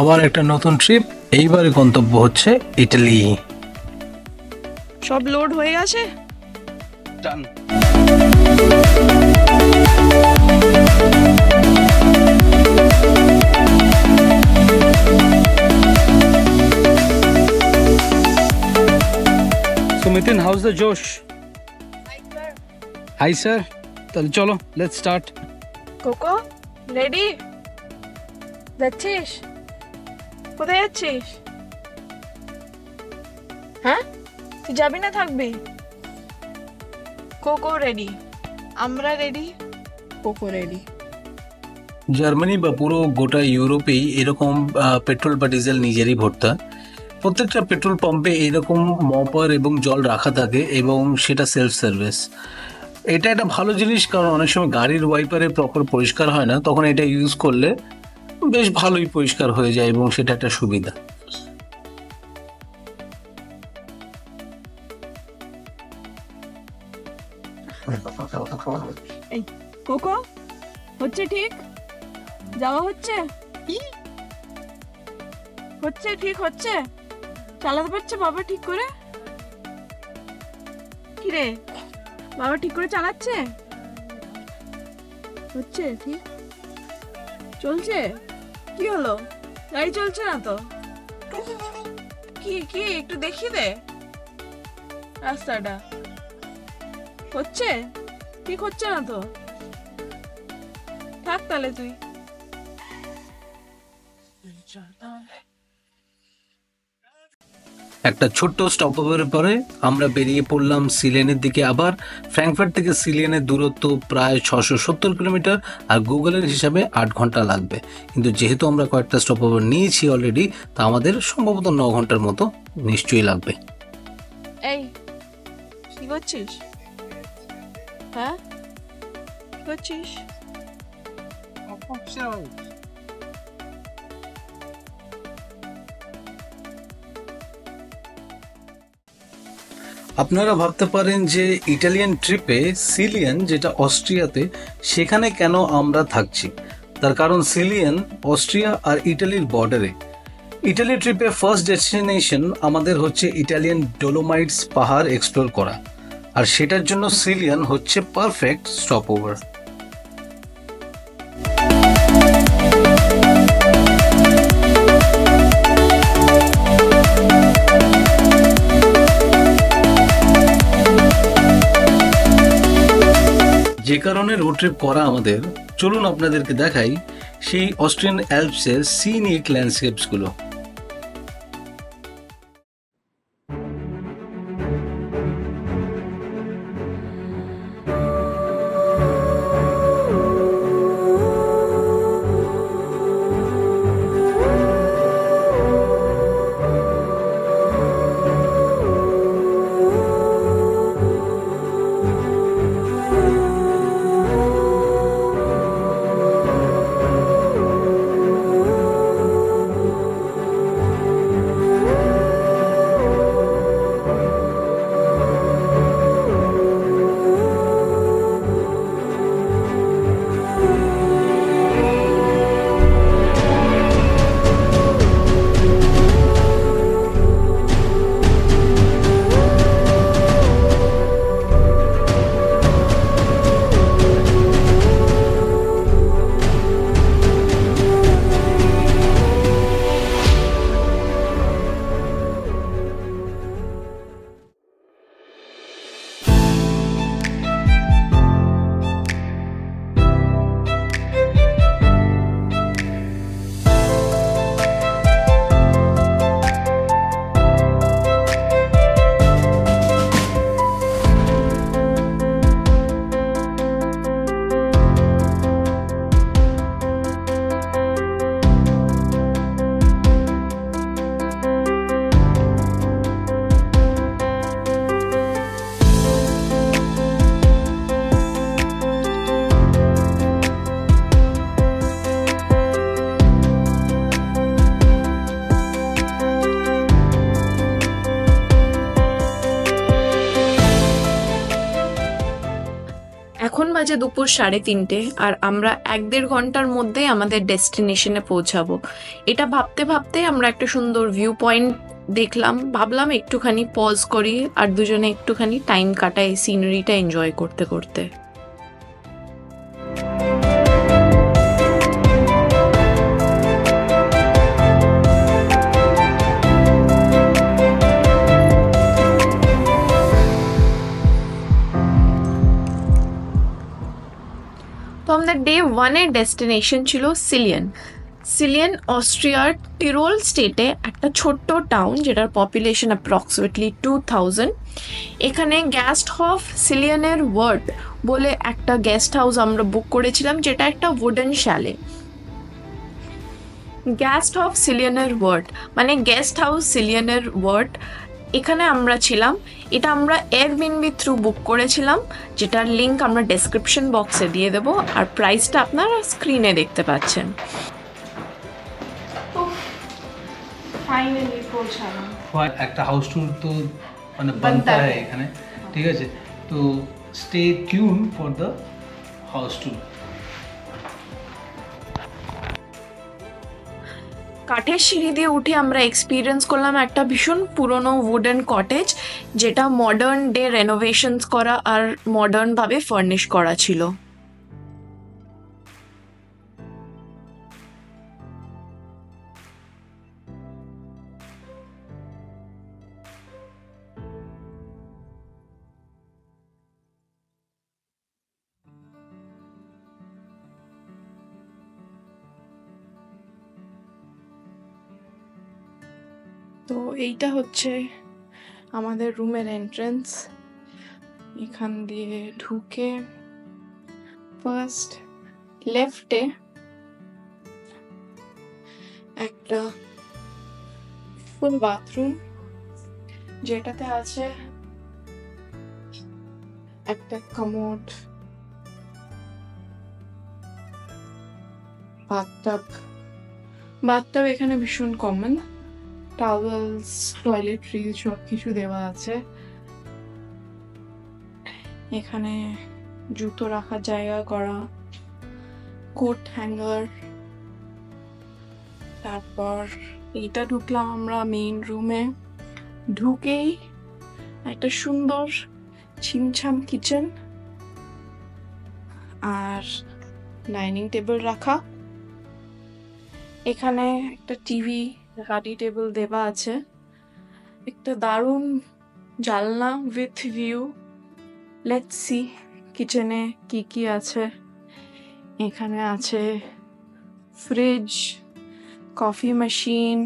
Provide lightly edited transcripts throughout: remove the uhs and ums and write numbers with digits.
আবার একটা নতুন ট্রিপ। এইবারে গন্তব্য হচ্ছে ইটালি। সব লোড হয়ে গেছে। ডান। সুমিতিন, হাউস দ্য জোশ? Hi sir. তাহলে চলো, লেটস স্টার্ট। Cocoa ready? যাচ্ছিস? কোথায় যাচ্ছিস? হ্যাঁ, তুই যাবি না থাকবি? কোকো রেডি, আমরা রেডি, কোকো রেডি। জার্মানি বা পুরো গোটা ইউরোপেই এরকম পেট্রোল বা ডিজেল নিজেরই ভরতে হয়। প্রত্যেকটা পেট্রোল পাম্পে এইরকম মপার এবং জল রাখা থাকে এবং সেটা সেলফ সার্ভিস। এটা একটা ভালো জিনিস, কারণ অনেক সময় গাড়ির ওয়াইপারে প্রপার পরিষ্কার হয় না, তখন এটা ইউজ করলে বেশ ভালোই পরিষ্কার হয়ে যায় এবং সেটা একটা সুবিধা। এই কোকো, হচ্ছে ঠিক? যাওয়া হচ্ছে? হচ্ছে ঠিক হচ্ছে? চালাতে পারছে বাবা ঠিক করে? কি রে, বাবা ঠিক করে চালাচ্ছে? হচ্ছে ঠিক? চলছে? কি হলো, গাড়ি চলছে না তো? কি কি একটু দেখিয়ে দে রাস্তাটা। হচ্ছে ঠিক হচ্ছে না তো? থাক তাহলে তুই। একটা ছোট্ট স্টপওভারের পরে আমরা বেরিয়ে পড়লাম সিলেনের দিকে। আবার ফ্র্যাঙ্কফার্ট থেকে সিলেনের দূরত্ব প্রায় 670 কিলোমিটার, আর গুগলের হিসাবে 8 ঘন্টা লাগবে। কিন্তু যেহেতু আমরা কয়েকটা স্টপওভার নিয়েছি অলরেডি, তা আমাদের সম্ভবত 9 ঘন্টার মতো নিশ্চয়ই লাগবে। এই কি করছিস? হ্যাঁ কি করছিস? আপনারা ভাবতে পারেন যে ইটালিয়ান ট্রিপে সিলিয়ান, যেটা অস্ট্রিয়াতে, সেখানে কেন আমরা থাকছি। তার কারণ সিলিয়ান অস্ট্রিয়া আর ইটালির বর্ডারে। ইটালি ট্রিপে ফার্স্ট ডেস্টিনেশন আমাদের হচ্ছে ইটালিয়ান ডোলোমাইটস পাহাড় এক্সপ্লোর করা, আর সেটার জন্য সিলিয়ান হচ্ছে পারফেক্ট স্টপওভার। যে কারণে রোড ট্রিপ করা আমাদের, চলুন আপনাদেরকে দেখাই সেই অস্ট্রিয়ান অ্যালপসের সিনিক ল্যান্ডস্কেপসগুলো। বাজে দুপুর 3:30 আর আমরা 1-1.5 ঘন্টার মধ্যেই আমাদের ডেস্টিনেশনে পৌঁছাবো। এটা ভাবতে ভাবতে আমরা একটা সুন্দর ভিউ পয়েন্ট দেখলাম, ভাবলাম একটুখানি পজ করি আর দুজনে একটুখানি টাইম কাটাই সিনারিটা এনজয় করতে করতে। তো আমাদের ডে 1-এর ডেস্টিনেশন ছিল সিলিয়ান। সিলিয়ান অস্ট্রিয়ার টিরোল স্টেটে একটা ছোট্ট টাউন, যেটার পপুলেশন অ্যাপ্রক্সিমেটলি 2000। এখানে গেস্ট অফ সিলিয়ানের ওয়ার্ড বলে একটা গেস্ট হাউস আমরা বুক করেছিলাম, যেটা একটা উডেন শ্যালে। গেস্ট অফ সিলিয়ানের ওয়ার্ড মানে গেস্ট হাউস সিলিয়ানের ওয়ার্ড, এখানে আমরা ছিলাম। এটা আমরা এয়ারবিএনবি থ্রু বুক করেছিলাম, যেটার লিঙ্ক আমরা ডেসক্রিপশন বক্সে দিয়ে দেবো, আর প্রাইসটা আপনারা স্ক্রিনে দেখতে পাচ্ছেন। ফাইনালি পৌঁছালাম। একটা হাউস ট্যুর তো মানে বানতা হয় এখানে, ঠিক আছে? তো stay tune for the house tour. কাঠের সিঁড়ি দিয়ে উঠে আমরা এক্সপিরিয়েন্স করলাম একটা ভীষণ পুরনো উডেন কটেজ, যেটা মডার্ন ডে রেনোভেশনস করা আর মডার্নভাবে ফার্নিশ করা ছিল। তো এইটা হচ্ছে আমাদের রুমের এন্ট্রেন্স। এখান দিয়ে ঢুকে ফার্স্ট লেফটে একটা ফুল বাথরুম, যেটাতে আছে একটা কমোড, বাথটাব এখানে ভীষণ কমন, টাওয়েলস, টয়লেট্রিজ সব কিছু দেওয়া আছে। এখানে জুতো রাখার জায়গা করা, কোট হ্যাঙ্গার। তারপর এইটা ঢুকলাম আমরা মেইন রুমে। ঢুকেই একটা সুন্দর ছিমছাম কিচেন আর ডাইনিং টেবিল রাখা। এখানে একটা টিভি, স্টাডি টেবিল দেওয়া আছে, একটা দারুণ জানলা উইথ ভিউ। লেটস সি কিচেনে কি কি আছে। এখানে আছে fridge, coffee machine,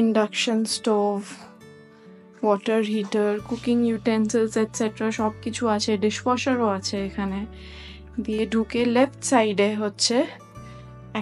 induction stove, water heater, cooking utensils etcetera সব কিছু আছে। ডিশওয়াশারও আছে এখানে। দিয়ে ঢুকে লেফট সাইডে হচ্ছে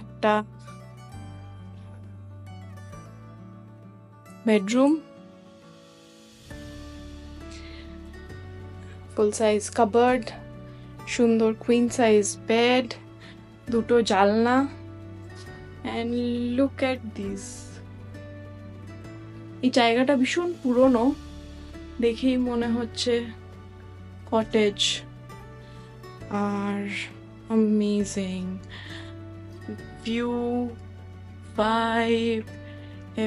একটা বেডরুম, ফুল সাইজ কাবার্ড, সুন্দর কুইন সাইজ বেড, দুটো জানলা। And look at this. এই জায়গাটা ভীষণ পুরনো, দেখেই মনে হচ্ছে কটেজ। আর amazing view, vibe,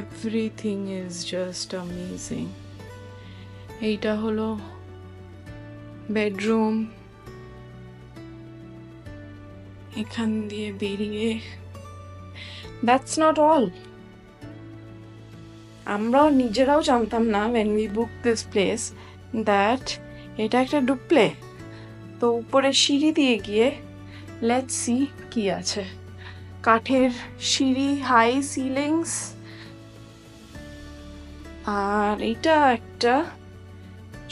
everything is just amazing. এইটা হলো বেডরুম। এখান দিয়ে বেরিয়ে দ্যাটস নট অল। আমরাও নিজেরাও জানতাম না when we booked this place that এটা একটা ডুপ্লে। তো উপরে সিঁড়ি দিয়ে গিয়ে লেটস সি কি আছে। কাঠের সিঁড়ি, হাই সিলিংস, আর এটা একটা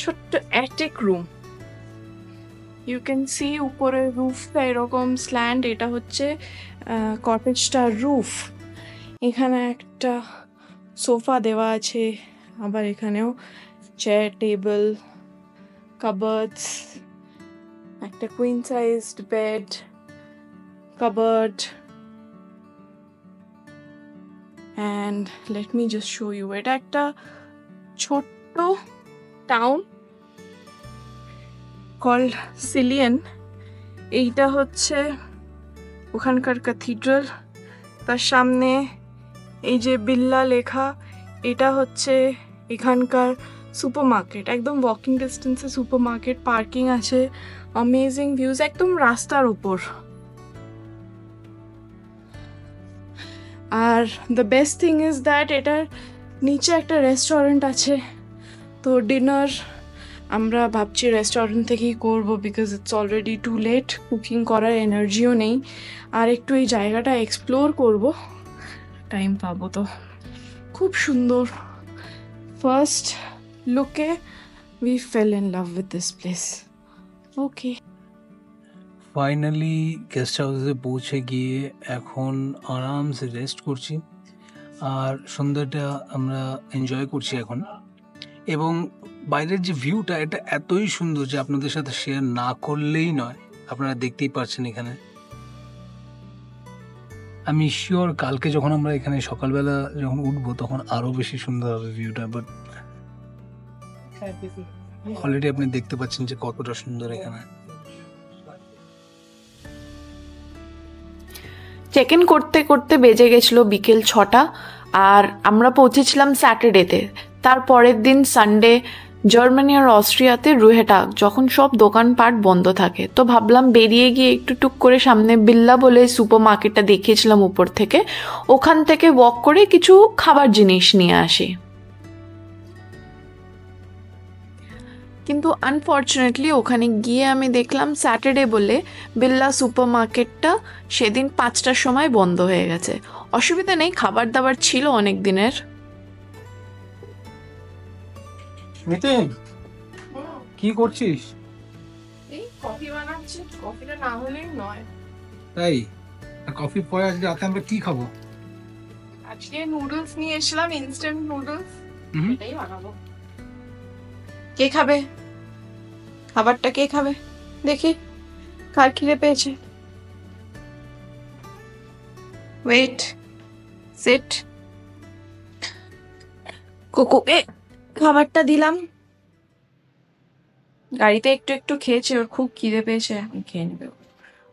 ছোট্ট attic room. You can see উপরে রুফটা এরকম স্ল্যান্ড, এটা হচ্ছে কটেজটার রুফ। এখানে একটা সোফা দেওয়া আছে, আবার এখানেও চেয়ার, টেবিল, কাবার্ডস, একটা queen sized bed, cupboard. And let me just show you. এটা একটা ছোট্ট টাউন কল্ড সিলিয়ান, এইটা হচ্ছে ওখানকার ক্যাথিড্রাল, তার সামনে এই যে বিল্লা লেখা, এটা হচ্ছে এখানকার সুপার মার্কেট, একদম ওয়াকিং ডিস্টেন্সে সুপার মার্কেট, পার্কিং আছে, অ্যামেজিং ভিউজ একদম রাস্তার উপর। Are the best thing is that এটার নিচে একটা রেস্টুরেন্ট আছে, তো ডিনার আমরা ভাবছি রেস্টুরেন্ট থেকেই করবো, because it's already too late, cooking করার এনার্জিও নেই, আর একটু এই জায়গাটা এক্সপ্লোর করব, টাইম পাবো তো। খুব সুন্দর, ফার্স্ট লুকে we fail in love with this place. Okay, finally guest হাউসে পৌঁছে গিয়ে এখন আরামসে রেস্ট করছি, আর সন্ধ্যাটা আমরা এনজয় করছি এখন। এবং বাইরের যে ভিউটা, এটা এতই সুন্দর যে আপনাদের সাথে শেয়ার না করলেই নয়। আপনারা দেখতেই পাচ্ছেন এখানে। আমি শিওর কালকে যখন আমরা এখানে সকালবেলা যখন উঠবো তখন আরো বেশি সুন্দর হবে ভিউটা, বাট অলরেডি আপনি দেখতে পাচ্ছেন যে কতটা সুন্দর এখানে। চেক ইন করতে করতে বেজে গেছিলো বিকেল 6টা, আর আমরা পৌঁছেছিলাম স্যাটারডেতে। তার পরের দিন সানডে জার্মানি আর অস্ট্রিয়াতে রুহেটাগ, যখন সব দোকানপাট বন্ধ থাকে। তো ভাবলাম বেরিয়ে গিয়ে একটু টুক করে সামনে বিল্লা বলে সুপার মার্কেটটা দেখিয়েছিলাম উপর থেকে, ওখান থেকে ওয়াক করে কিছু খাবার জিনিস নিয়ে আসি। কিন্তু আনফর্চুনেটলি ওখানে গিয়ে আমি দেখলাম স্যাটারডে বলে বিল্লা সুপার মার্কেটটা সেদিন 5টার সময় বন্ধ হয়ে গেছে। অসুবিধা নেই, খাবার দাবার ছিল অনেক দিনের। নিতিন, কি করছিস? এই কফি বানাচ্ছি, কফিটা না হলেই নয়। তাই? কফি পরে আজকে রাতে আমরা কি খাবো? আজকে নুডলস নিয়ে এসেছিলাম, ইনস্ট্যান্ট নুডলস, এটাই বানাবো। কে খাবে খাবারটা? কে খাবে দেখি, কার খিদে পেয়েছে? Wait, seat. কোকোকে খাবারটা দিলাম, গাড়িতে একটু একটু খেয়েছে, ওর খুব খিদে পেয়েছে, এখন খেয়ে নেবে।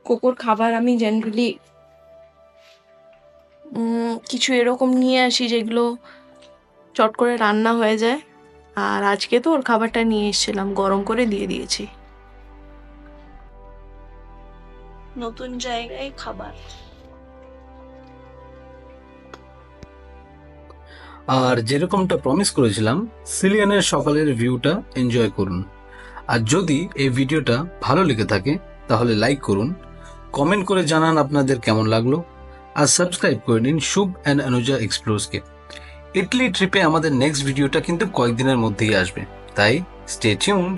কোকোর খাবার আমি জেনারেলি কিছু এরকম নিয়ে আসি যেগুলো চট করে রান্না হয়ে যায়, আর আজকে তো ওর খাবারটা নিয়ে এসেছিলাম, গরম করে দিয়ে দিয়েছি। নতুন জায়গায় খাবার। আর যেরকমটা প্রমিস করেছিলাম, সিলিয়ানের সকালের ভিউটা এনজয় করুন। আর যদি এই ভিডিওটা ভালো লেগে থাকে তাহলে লাইক করুন, কমেন্ট করে জানান আপনাদের কেমন লাগলো, আর সাবস্ক্রাইব করে নিন শুভ অ্যান্ড অনুজা এক্সপ্লোরসকে। ইটালি ট্রিপে আমাদের নেক্সট ভিডিওটা কিন্তু কয়েকদিনের মধ্যেই আসবে, তাই স্টে টিউনড।